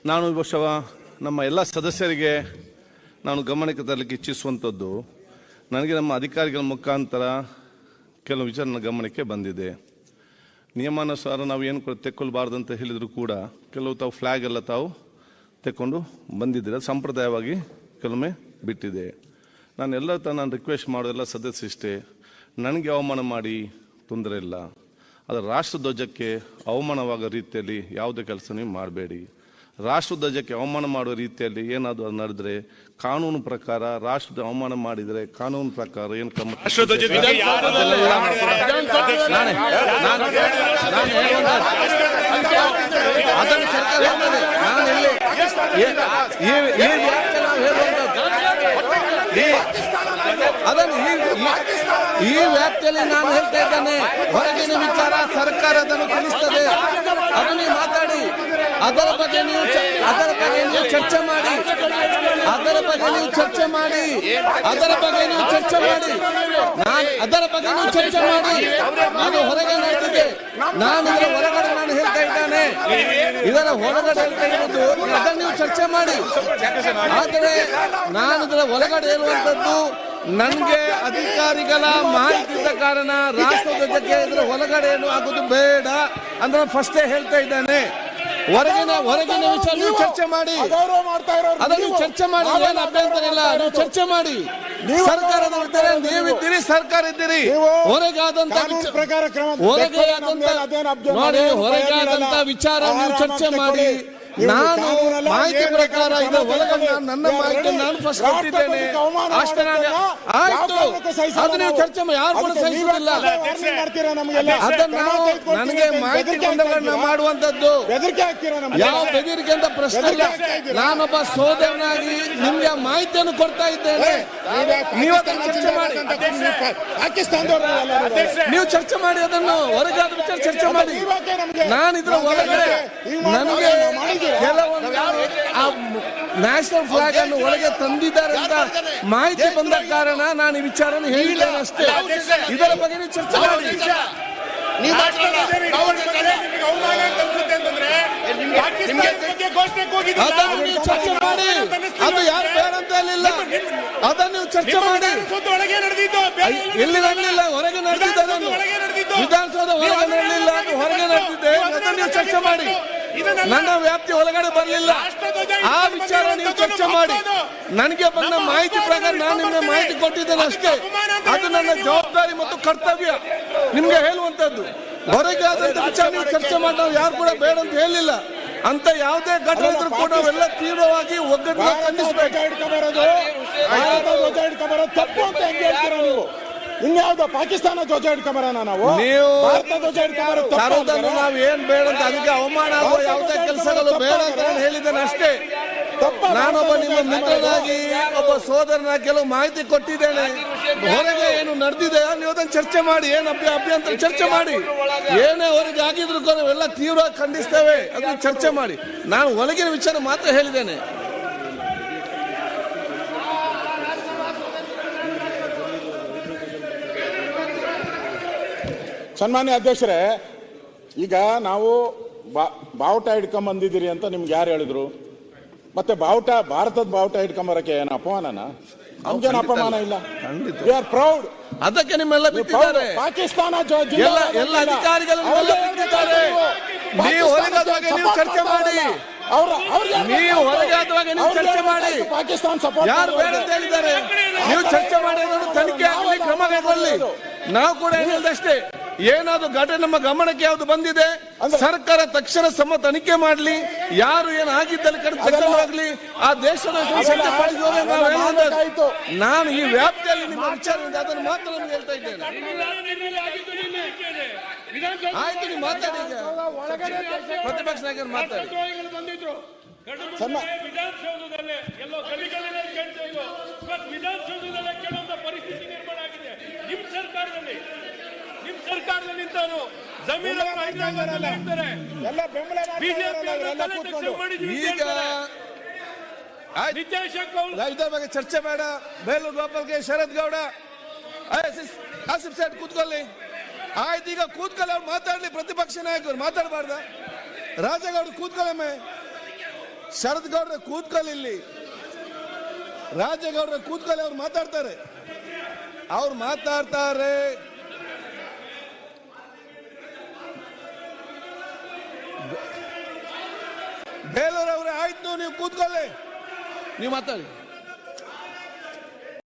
ನಾನು ಈ ವರ್ಷ ನಮ್ಮ ಎಲ್ಲ ಸದಸ್ಯರಿಗೆ ನಾನು ಗಮನಕ್ಕೆ ತರಲಿಕ್ಕೆ ಇಚ್ಛಿಸುವಂಥದ್ದು, ನನಗೆ ನಮ್ಮ ಅಧಿಕಾರಿಗಳ ಮುಖಾಂತರ ಕೆಲವು ವಿಚಾರ ನನ್ನ ಗಮನಕ್ಕೆ ಬಂದಿದೆ. ನಿಯಮಾನುಸಾರ ನಾವು ಏನು ತೆಕ್ಕೊಳ್ಬಾರ್ದು ಅಂತ ಹೇಳಿದರೂ ಕೂಡ ಕೆಲವು ತಾವು ಫ್ಲ್ಯಾಗ್ ಎಲ್ಲ ತಾವು ತೆಕ್ಕೊಂಡು ಬಂದಿದ್ದೀರ, ಸಂಪ್ರದಾಯವಾಗಿ ಕೆಲವೊಮ್ಮೆ ಬಿಟ್ಟಿದೆ. ನಾನು ರಿಕ್ವೆಸ್ಟ್ ಮಾಡೋದೆಲ್ಲ ಸದಸ್ಯ ಇಷ್ಟೇ, ನನಗೆ ಅವಮಾನ ಮಾಡಿ ತೊಂದರೆ ಇಲ್ಲ, ಆದರೆ ರಾಷ್ಟ್ರಧ್ವಜಕ್ಕೆ ಅವಮಾನವಾಗೋ ರೀತಿಯಲ್ಲಿ ಯಾವುದೇ ಕೆಲಸ ನೀವು ಮಾಡಬೇಡಿ. ರಾಷ್ಟ್ರಧ್ವಜಕ್ಕೆ ಅವಮಾನ ಮಾಡುವ ರೀತಿಯಲ್ಲಿ ಏನಾದರೂ ನಡೆದರೆ ಕಾನೂನು ಪ್ರಕಾರ ರಾಷ್ಟ್ರದ ಅವಮಾನ ಮಾಡಿದರೆ ಕಾನೂನು ಪ್ರಕಾರ ಏನು ಕ್ರಮ ಈ ವ್ಯಾಪ್ತಿಯಲ್ಲಿ ನಾನು ಹೇಳ್ತಾ ಇದ್ದೇನೆ. ಹೊರಗಿನ ವಿಚಾರ ಸರ್ಕಾರ ಅದನ್ನು ತಿಳಿಸ್ತದೆ, ಅದನ್ನು ಮಾತಾಡಿ, ಅದರ ಬಗ್ಗೆ ನೀವು ಚರ್ಚೆ ಮಾಡಿ, ಅದರ ಬಗ್ಗೆ ನೀವು ಚರ್ಚೆ ಮಾಡಿ, ನಾನು ಹೊರಗೆ ನೋಡ್ತಿದ್ದೆ, ನಾನು ಇದರ ಹೊರಗಡೆ ನಾನು ಹೇಳ್ತಾ ಇದ್ದೇನೆ, ಇದರ ಹೊರಗಡೆ ಹೇಳ್ತಾ ಇರೋದು ಅದನ್ನು ನೀವು ಚರ್ಚೆ ಮಾಡಿ. ಆದರೆ ನಾನು ಇದರ ಹೊರಗಡೆ ಹೇಳುವಂಥದ್ದು, ನನಗೆ ಅಧಿಕಾರಿಗಳ ಮಾಹಿತಿ ಇದ್ದ ಕಾರಣ ರಾಷ್ಟ್ರಧ್ವಜಕ್ಕೆ ಇದರ ಒಳಗಡೆ ಏನು ಆಗೋದು ಬೇಡ ಅಂದ್ರೆ ಫಸ್ಟೇ ಹೇಳ್ತಾ ಇದ್ದಾನೆ. ಹೊರಗಿನ ವಿಷಯ ನೀವು ಚರ್ಚೆ ಮಾಡಿ, ಅದನ್ನು ಚರ್ಚೆ ಮಾಡಿ, ಏನು ಅಭ್ಯಂತರ ಇಲ್ಲ, ನೀವು ಚರ್ಚೆ ಮಾಡಿ. ಸರ್ಕಾರದಲ್ಲಿದ್ದಾರೆ, ನೀವಿದ್ದೀರಿ, ಸರ್ಕಾರ ಇದ್ದೀರಿ. ಹೊರಗಾದಂತ ವಿಚಾರ ನೀವು ಚರ್ಚೆ ಮಾಡಿ. ನಾನು ಮಾಹಿತಿ ಪ್ರಕಾರ ಇದರ ಒಳಗಡೆ ನನ್ನ ಮಾಹಿತಿ ನಾನು ಫಸ್ಟ್ ಕೊಟ್ಟಿದ್ದೇನೆ ಅಷ್ಟೇ. ಆಯ್ತು, ಅದು ನೀವು ಚರ್ಚೆ ಮಾಡಿ, ಯಾರು ಕೂಡ ಸಹಿಸುವುದಿಲ್ಲ. ಅದನ್ನು ನಾವು ನನಗೆ ಮಾಹಿತಿ ಕೊಂಡವನ್ನ ಮಾಡುವಂತದ್ದು ಯಾವ ಬೆದರಿಕೆ ಅಂತ ಪ್ರಶ್ನೆ ಇಲ್ಲ. ನಾನೊಬ್ಬ ಸೋದರನಾಗಿ ನಿಮ್ಗೆ ಮಾಹಿತಿಯನ್ನು ಕೊಡ್ತಾ ಇದ್ದೇನೆ. ನೀವು ಚರ್ಚೆ ಮಾಡಿ, ನೀವು ಚರ್ಚೆ ಮಾಡಿ, ಅದನ್ನು ಹೊರಗಾದ ವಿಚಾರ ಚರ್ಚೆ ಮಾಡಿ. ನಾನು ಇದ್ರ ಒಳಗಡೆ ನನಗೆ ಕೆಲವೊಂದು ನ್ಯಾಷನಲ್ ಫ್ಲಾಗ್ ಅನ್ನು ಒಳಗೆ ತಂದಿದ್ದಾರೆ ಅಂತ ಮಾಹಿತಿ ಬಂದ ಕಾರಣ ನಾನು ಈ ವಿಚಾರವನ್ನು ಹೇಳಿದ್ದೇನೆ ಅಷ್ಟೇ. ಇದರ ಬಗ್ಗೆ ನೀವು ಚರ್ಚೆ ಮಾಡಿ. ಅದನ್ನು ನೀವು ಚರ್ಚೆ ಮಾಡಿ, ಅದು ಯಾರು ಬೇಡ ಅಂತ ಹೇಳಿಲ್ಲ, ಅದನ್ನು ನೀವು ಚರ್ಚೆ ಮಾಡಿ. ಎಲ್ಲಿ ನಡೆದಿಲ್ಲ, ಹೊರಗೆ ನಡೆದಿದ್ದ, ವಿಧಾನಸೌಧ ಒಳಗೆ ನಡೆದಿಲ್ಲ, ಹೊರಗೆ ನಡೆದಿದ್ದೆ, ಅದನ್ನು ನೀವು ಚರ್ಚೆ ಮಾಡಿ. ನನ್ನ ವ್ಯಾಪ್ತಿ ಒಳಗಡೆ ಬರಲಿಲ್ಲ, ಆ ವಿಚಾರ ನೀವು ಚರ್ಚೆ ಮಾಡಿ. ನನಗೆ ಬಂದ ಮಾಹಿತಿ ಪ್ರಕಾರ ನಾನು ನಿಮಗೆ ಮಾಹಿತಿ ಕೊಟ್ಟಿದ್ದೇನೆ ಅಷ್ಟೇ. ಅದು ನನ್ನ ಜವಾಬ್ದಾರಿ ಮತ್ತು ಕರ್ತವ್ಯ ನಿಮ್ಗೆ ಹೇಳುವಂತದ್ದು. ಹೊರಗೆ ಆದಂತ ವಿಚಾರ ನೀವು ಚರ್ಚೆ ಮಾಡಿ, ನಾವು ಯಾರು ಕೂಡ ಬೇಡ ಅಂತ ಹೇಳಿಲ್ಲ. ಅಂತ ಯಾವುದೇ ಘಟನೆ ಇದ್ರೂ ಕೂಡ ನಾವೆಲ್ಲ ತೀವ್ರವಾಗಿ ಒಗ್ಗಟ್ಟು ಖಂಡಿಸಬೇಕು. ತಪ್ಪು ಅಂತ ಹೆಂಗೆ ಹೇಳ್ತೀರಾ ನೀವು? ಇನ್ಯಾವುದೋ ಪಾಕಿಸ್ತಾನ ಧ್ವಜ ಹಿಡ್ಕೊಂಬರೋಣ ನಾವು? ಭಾರತ ಧ್ವಜ ಹಿಡ್ಕೊಂಬರೋದನ್ನು ನಾವು ಏನ್ ಬೇಡ ಅಂತ, ಅದಕ್ಕೆ ಅವಮಾನ ಆಗುವ ಯಾವುದೇ ಕೆಲಸಗಳು ಬೇಡ ಅಂತ ಹೇಳಿದ್ದೇನೆ ಅಷ್ಟೇ. ನಾನೊಬ್ಬ ನಿಮ್ಮ ಮಿತ್ರನಾಗಿ, ಒಬ್ಬ ಸೋದರನಾಗಿ ಕೆಲವು ಮಾಹಿತಿ ಕೊಟ್ಟಿದ್ದೇನೆ. ಹೊರಗೆ ಏನು ನಡೆದಿದೆ ನೀವು ಅದನ್ನು ಚರ್ಚೆ ಮಾಡಿ, ಏನು ಅಭ್ಯಂತರ ಚರ್ಚೆ ಮಾಡಿ. ಏನೇ ಹೊರಗೆ ಆಗಿದ್ರು ಕೂಡ ನಾವೆಲ್ಲ ತೀವ್ರವಾಗಿ ಖಂಡಿಸ್ತೇವೆ, ಅದನ್ನು ಚರ್ಚೆ ಮಾಡಿ. ನಾನು ಒಳಗಿನ ವಿಚಾರ ಮಾತ್ರ ಹೇಳಿದ್ದೇನೆ. ಸನ್ಮಾನ್ಯ ಅಧ್ಯಕ್ಷರೇ, ಈಗ ನಾವು ಬಾವುಟ ಹಿಡ್ಕೊಂಡ್ ಬಂದಿದ್ದೀರಿ ಅಂತ ನಿಮ್ಗೆ ಯಾರು ಹೇಳಿದ್ರು? ಮತ್ತೆ ಭಾರತದ ಬಾವುಟ ಹಿಡ್ಕೊಂಬರಕ್ಕೆ ಏನು ಅಪಮಾನನ? ನಮ್ಗೇನು ಅಪಮಾನ ಇಲ್ಲ. We are proud. ಅದಕ್ಕೆ ನಿಮ್ಮೆಲ್ಲ ಬಿಟ್ಟಿದ್ದಾರೆ. ಪಾಕಿಸ್ತಾನ ಎಲ್ಲ ಅಧಿಕಾರಿಗಳು ಬಿಟ್ಟಿದ್ದಾರೆ. ನೀವು ಹೊರಗಾದವಾಗ ನೀವು ಚರ್ಚೆ ಮಾಡಿ, ನೀವು ಹೊರಗಾದವಾಗ ನೀವು ಚರ್ಚೆ ಮಾಡಿ. ಪಾಕಿಸ್ತಾನ ಸಪೋರ್ಟ್ ಯಾರು ಬೇಡ ಅಂತ ಹೇಳಿದ್ದಾರೆ, ನೀವು ಚರ್ಚೆ ಮಾಡಿ, ಅದನ್ನು ತನಿಖೆ ಆಗಲಿ, ಕ್ರಮ ಕೈಗೊಳ್ಳಿ. ನಾವು ಕೂಡ ಹೇಳಿದಷ್ಟೇ, ಏನಾದ್ರು ಘಟನೆ ನಮ್ಮ ಗಮನಕ್ಕೆ ಯಾವ್ದು ಬಂದಿದೆ ಸರ್ಕಾರ ತಕ್ಷಣ ತನಿಖೆ ಮಾಡಲಿ. ಯಾರು ಏನಾಗಿದ್ದಲ್ಲಿ ಕಡಿಮೆ ಆ ದೇಶದ ನಾನು ಈ ವ್ಯಾಪ್ತಿಯಲ್ಲಿ ನಿಮ್ಮ ವಿಚಾರ ಅದನ್ನು ಮಾತ್ರ ನಿಮ್ಗೆ ಹೇಳ್ತಾ ಇದ್ದೇನೆ. ಆಯ್ತು, ನೀವು ಮಾತಾಡಿ, ಪ್ರತಿಪಕ್ಷ ನಾಯಕರು ಮಾತಾಡಿ. ವಿಧಾನಸೌಧದಲ್ಲೇ ಎಲ್ಲೋ ಗಲಿಗಳಲ್ಲಿ ವಿಧಾನಸೌಧದಲ್ಲೇ ಕೆಲವೊಂದು ಪರಿಸ್ಥಿತಿ ನಿರ್ಮಾಣ ಆಗಿದೆ. ನಿಮ್ಮ ಸರ್ಕಾರದಲ್ಲಿ ನಿಂತವರು ಜಮೀನು ಇದರ ಬಗ್ಗೆ ಚರ್ಚೆ ಬೇಡ. ಬೇಲೂರು ಗೋಪಾಲ್ಗೆ ಶರದ್ ಗೌಡ ಆಸಿಫ್ ಸೈಡ್ ಕೂತ್ಕೊಳ್ಳಿ. ಆಯ್ತು, ಈಗ ಕೂತ್ಕೊಳ್ಳಿ, ಅವ್ರು ಮಾತಾಡ್ಲಿ. ಪ್ರತಿಪಕ್ಷ ನಾಯಕರು ಮಾತಾಡಬಾರ್ದ? ರಾಜಗೌಡ ಕೂತ್ಕೊಳ್ಳಮ್ಮೆ. ಶರದ್ ಗೌಡ್ರೆ ಕೂತ್ಕೊಳ್ಳಿ ಇಲ್ಲಿ, ರಾಜೇಗೌಡ್ರೆ ಕೂತ್ಕೊಳ್ಳಿ, ಅವ್ರು ಮಾತಾಡ್ತಾರೆ. ಬೇಲೂರವ್ರೆ ಆಯ್ತು, ನೀವು ಕೂತ್ಕೊಳ್ಳಿ, ನೀವು ಮಾತಾಡಿ.